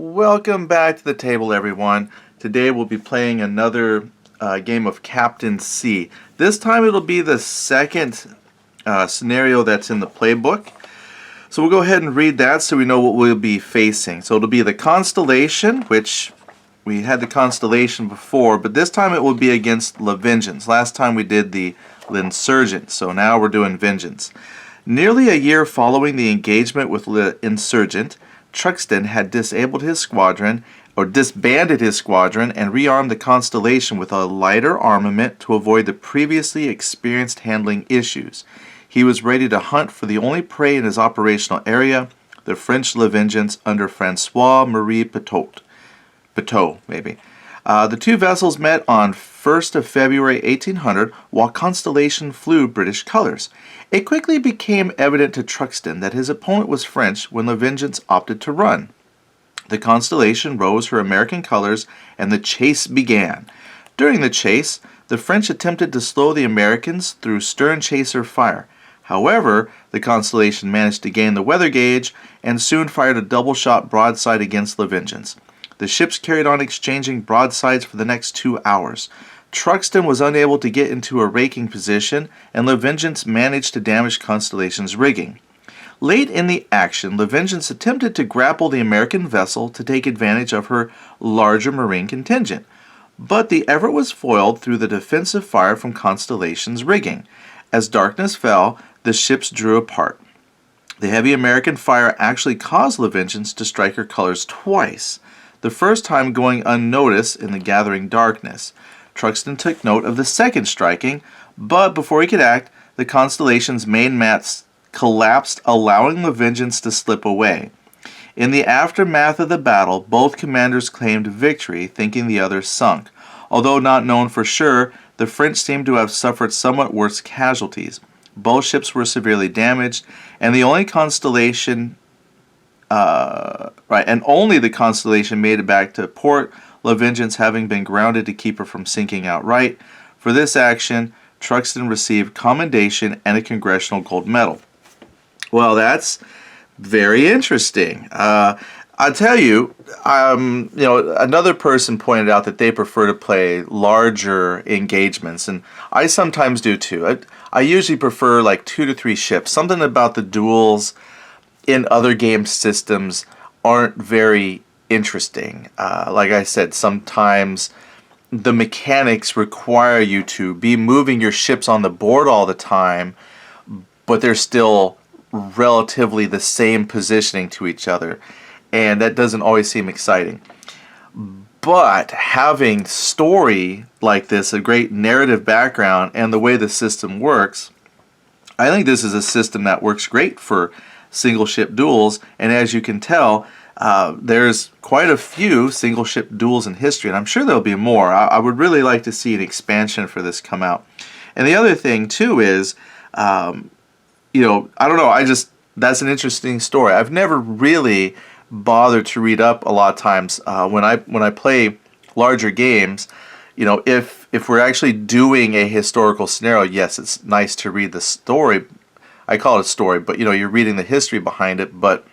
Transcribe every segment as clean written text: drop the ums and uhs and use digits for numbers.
Welcome back to the table, everyone. Today we'll be playing another game of Captain C. This time it'll be the second scenario that's in the playbook. So we'll go ahead and read that so we know what we'll be facing. So it'll be the Constellation, which we had the Constellation before, but this time it will be against La Vengeance. Last time we did the L'Insurgent, so now we're doing Vengeance. Nearly a year following the engagement with L'Insurgent, Truxton had disbanded his squadron and rearmed the Constellation with a lighter armament to avoid the previously experienced handling issues. He was ready to hunt for the only prey in his operational area, the French La Vengeance under François-Marie Pitot, maybe. The two vessels met on 1st of February 1800 while Constellation flew British colors. It quickly became evident to Truxton that his opponent was French when La Vengeance opted to run. The Constellation rose her American colors and the chase began. During the chase, the French attempted to slow the Americans through stern chaser fire. However, the Constellation managed to gain the weather gauge and soon fired a double-shot broadside against La Vengeance. The ships carried on exchanging broadsides for the next 2 hours. Truxton was unable to get into a raking position, and La Vengeance managed to damage Constellation's rigging. Late in the action, La Vengeance attempted to grapple the American vessel to take advantage of her larger marine contingent, but the effort was foiled through the defensive fire from Constellation's rigging. As darkness fell, the ships drew apart. The heavy American fire actually caused La Vengeance to strike her colors twice, the first time going unnoticed in the gathering darkness. Truxton took note of the second striking, but before he could act, the Constellation's main mast collapsed, allowing La Vengeance to slip away. In the aftermath of the battle, both commanders claimed victory, thinking the other sunk. Although not known for sure, the French seem to have suffered somewhat worse casualties. Both ships were severely damaged, and only the Constellation made it back to port, La Vengeance having been grounded to keep her from sinking outright. For this action, Truxton received commendation and a Congressional Gold Medal. Well, that's very interesting. I'll tell you, another person pointed out that they prefer to play larger engagements, and I sometimes do too. I usually prefer like 2 to 3 ships. Something about the duels in other game systems aren't very interesting. Like I said, sometimes the mechanics require you to be moving your ships on the board all the time, but they're still relatively the same positioning to each other, and that doesn't always seem exciting. But having story like this, a great narrative background, and the way the system works, I think this is a system that works great for single ship duels. And as you can tell, there's quite a few single ship duels in history, and I'm sure there'll be more. I would really like to see an expansion for this come out. And the other thing too is, I don't know, that's an interesting story. I've never really bothered to read up a lot of times when I play larger games. If we're actually doing a historical scenario, yes, it's nice to read the story. I call it a story, but you're reading the history behind it. But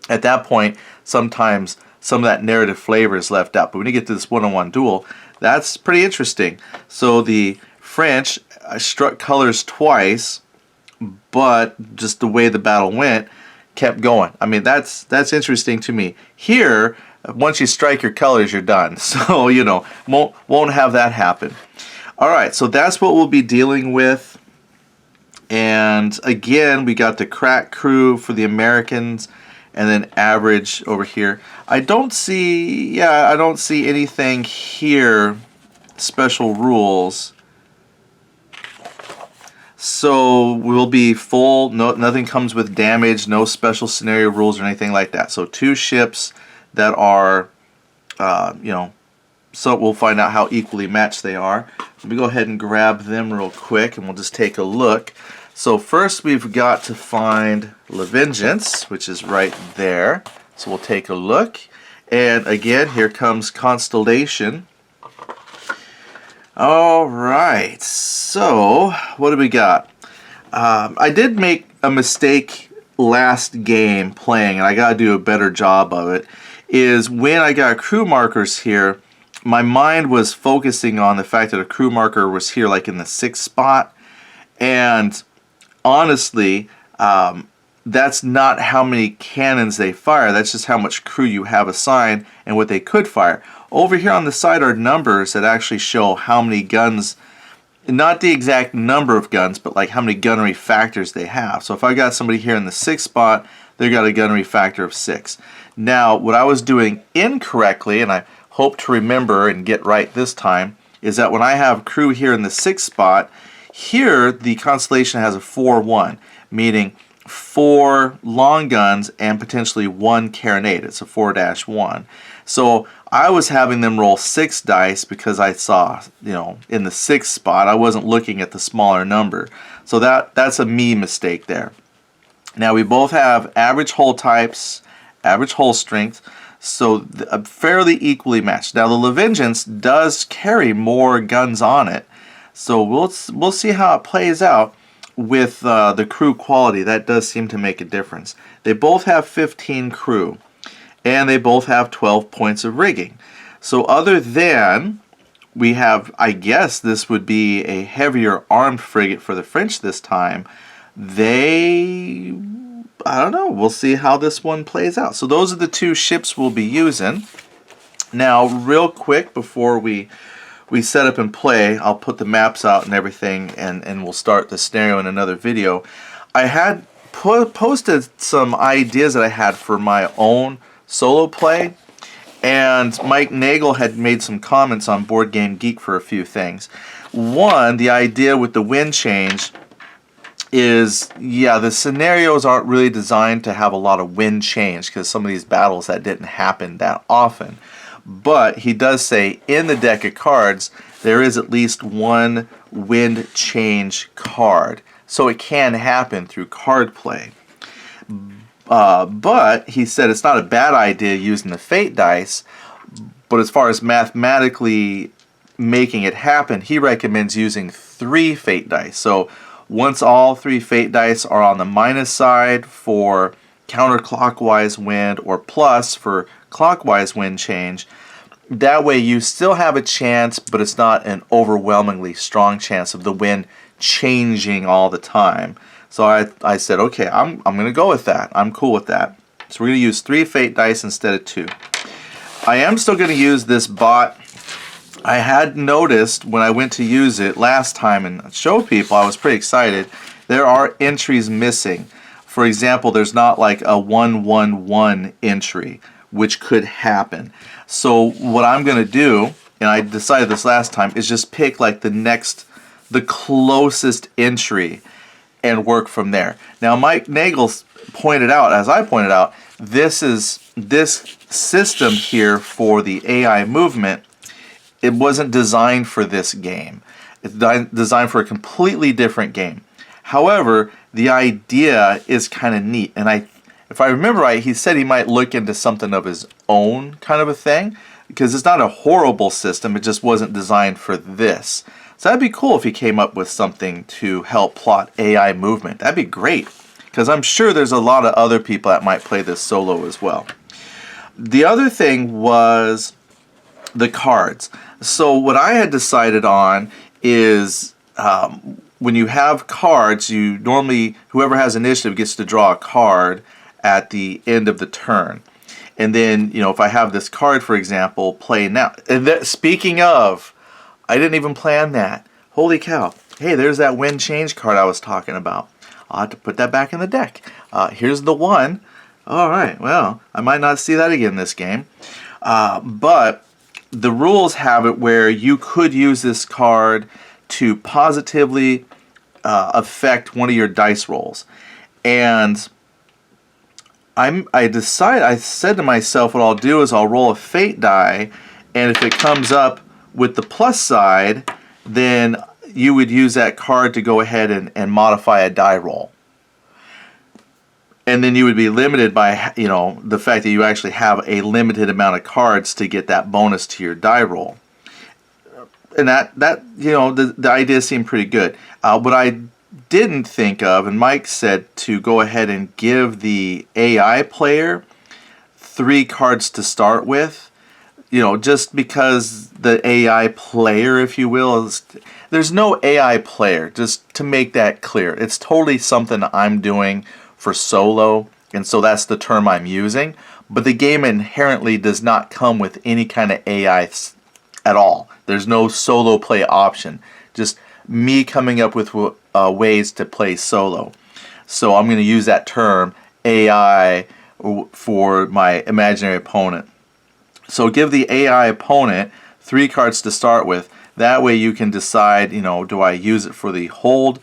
at that point, sometimes some of that narrative flavor is left out. But when you get to this one-on-one duel, that's pretty interesting. So the French struck colors twice, but just the way the battle went kept going. I mean, that's interesting to me. Here, once you strike your colors, you're done. So, won't have that happen. All right, so that's what we'll be dealing with. And again, we got the crack crew for the Americans, and then average over here. I don't see anything here, special rules. So we'll be full, nothing comes with damage, no special scenario rules or anything like that. So 2 ships that are, so we'll find out how equally matched they are. Let me go ahead and grab them real quick and we'll just take a look. So first we've got to find La Vengeance, which is right there. So we'll take a look. And again, here comes Constellation. All right, so what do we got? I did make a mistake last game playing, and I got to do a better job of it. is when I got crew markers here, my mind was focusing on the fact that a crew marker was here like in the 6th spot, and honestly, that's not how many cannons they fire. That's just how much crew you have assigned and what they could fire. Over here on the side are numbers that actually show how many guns, not the exact number of guns, but like how many gunnery factors they have. So if I got somebody here in the 6th spot, they got a gunnery factor of 6. Now, what I was doing incorrectly, and I hope to remember and get right this time, is that when I have crew here in the 6th spot, here the Constellation has a 4-1, meaning 4 long guns and potentially 1 carronade. It's a 4-1. So I was having them roll 6 dice because I saw, in the 6th spot, I wasn't looking at the smaller number. So that's a me mistake there. Now we both have average hull types, average hull strength, so fairly equally matched. Now the La Vengeance does carry more guns on it, so we'll see how it plays out with the crew quality. That does seem to make a difference. They both have 15 crew, and they both have 12 points of rigging. So other than we have, I guess this would be a heavier armed frigate for the French this time, I don't know, we'll see how this one plays out. So those are the 2 ships we'll be using. Now real quick before we set up and play, I'll put the maps out and everything, and we'll start the scenario in another video. I had posted some ideas that I had for my own solo play, and Mike Nagel had made some comments on Board Game Geek for a few things. One, the idea with the wind change is, yeah, the scenarios aren't really designed to have a lot of wind change because some of these battles that didn't happen that often. But he does say in the deck of cards there is at least 1 wind change card. So it can happen through card play. But he said it's not a bad idea using the fate dice, but as far as mathematically making it happen, he recommends using 3 fate dice. So once all 3 fate dice are on the minus side for counterclockwise wind or plus for clockwise wind change, that way you still have a chance, but it's not an overwhelmingly strong chance of the wind changing all the time. So I said, okay, I'm going to go with that. I'm cool with that. So we're going to use 3 fate dice instead of 2. I am still going to use this bot. I had noticed when I went to use it last time and show people, I was pretty excited, there are entries missing. For example, there's not like a 111 entry, which could happen. So what I'm going to do, and I decided this last time, is just pick like the closest entry and work from there. Now Mike Nagel pointed out, as I pointed out, this system here for the AI movement, it wasn't designed for this game. It's designed for a completely different game. However, the idea is kind of neat, and if I remember right, he said he might look into something of his own kind of a thing, because it's not a horrible system, it just wasn't designed for this. So that'd be cool if he came up with something to help plot AI movement. That'd be great, because I'm sure there's a lot of other people that might play this solo as well. The other thing was the cards. So what I had decided on is when you have cards, you normally, whoever has initiative gets to draw a card at the end of the turn. And then, if I have this card, for example, play now. And speaking of, I didn't even plan that. Holy cow. Hey, there's that wind change card I was talking about. I'll have to put that back in the deck. Here's the 1. All right, well, I might not see that again this game. But the rules have it where you could use this card to positively affect one of your dice rolls. And I said to myself, what I'll do is I'll roll a fate die, and if it comes up with the plus side, then you would use that card to go ahead and modify a die roll. And then you would be limited by, the fact that you actually have a limited amount of cards to get that bonus to your die roll. And the idea seemed pretty good. What I didn't think of, and Mike said to go ahead and give the AI player 3 cards to start with, you know, just because the AI player, if you will, there's no AI player, just to make that clear. It's totally something I'm doing for solo, and so that's the term I'm using. But the game inherently does not come with any kind of AI at all. There's no solo play option. Just me coming up with ways to play solo. So I'm going to use that term AI for my imaginary opponent. So give the AI opponent 3 cards to start with. That way you can decide, you know, do I use it for the hold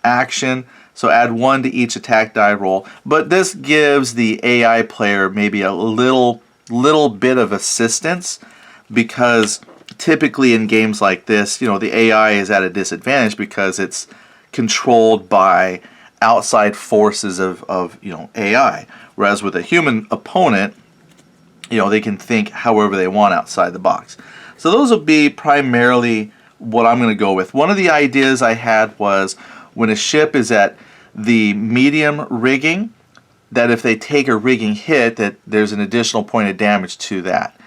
action? So add 1 to each attack die roll. But this gives the AI player maybe a little bit of assistance, because typically in games like this, you know, the AI is at a disadvantage because it's controlled by outside forces of you know, AI. Whereas with a human opponent, you know, they can think however they want outside the box. So those will be primarily what I'm going to go with. One of the ideas I had was when a ship is at the medium rigging, that if they take a rigging hit, that there's an additional point of damage to that.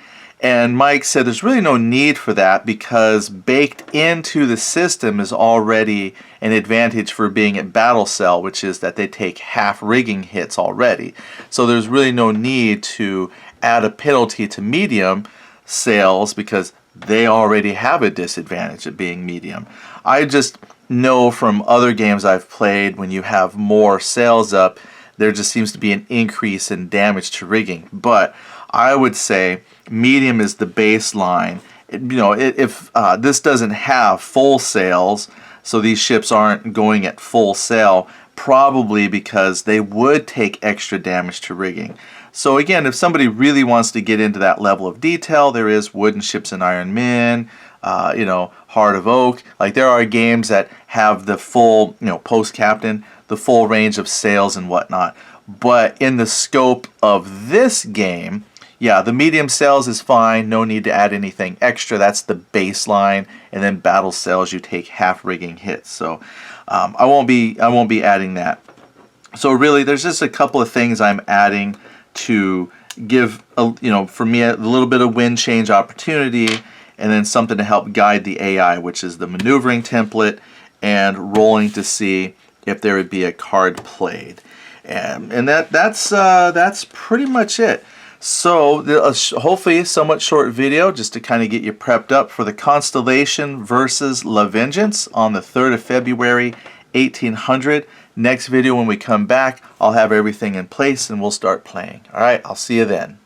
And Mike said there's really no need for that, because baked into the system is already an advantage for being at battle cell, which is that they take half rigging hits already. So there's really no need to add a penalty to medium sails, because they already have a disadvantage at being medium. I just know from other games I've played, when you have more sails up, there just seems to be an increase in damage to rigging. But I would say medium is the baseline. You know, if this doesn't have full sails, so these ships aren't going at full sail, probably because they would take extra damage to rigging. So again, if somebody really wants to get into that level of detail, there is Wooden Ships and Iron Men, you know, Heart of Oak. Like, there are games that have the full, you know, Post Captain, the full range of sails and whatnot. But in the scope of this game, yeah, the medium sails is fine. No need to add anything extra. That's the baseline. And then battle sails, you take half rigging hits. So I won't be adding that. So really, there's just a couple of things I'm adding to give you know, for me, a little bit of wind change opportunity, and then something to help guide the AI, which is the maneuvering template and rolling to see if there would be a card played. And that's pretty much it. So hopefully a somewhat short video just to kind of get you prepped up for the Constellation versus La Vengeance on the 3rd of February 1800. Next video when we come back, I'll have everything in place and we'll start playing. Alright, I'll see you then.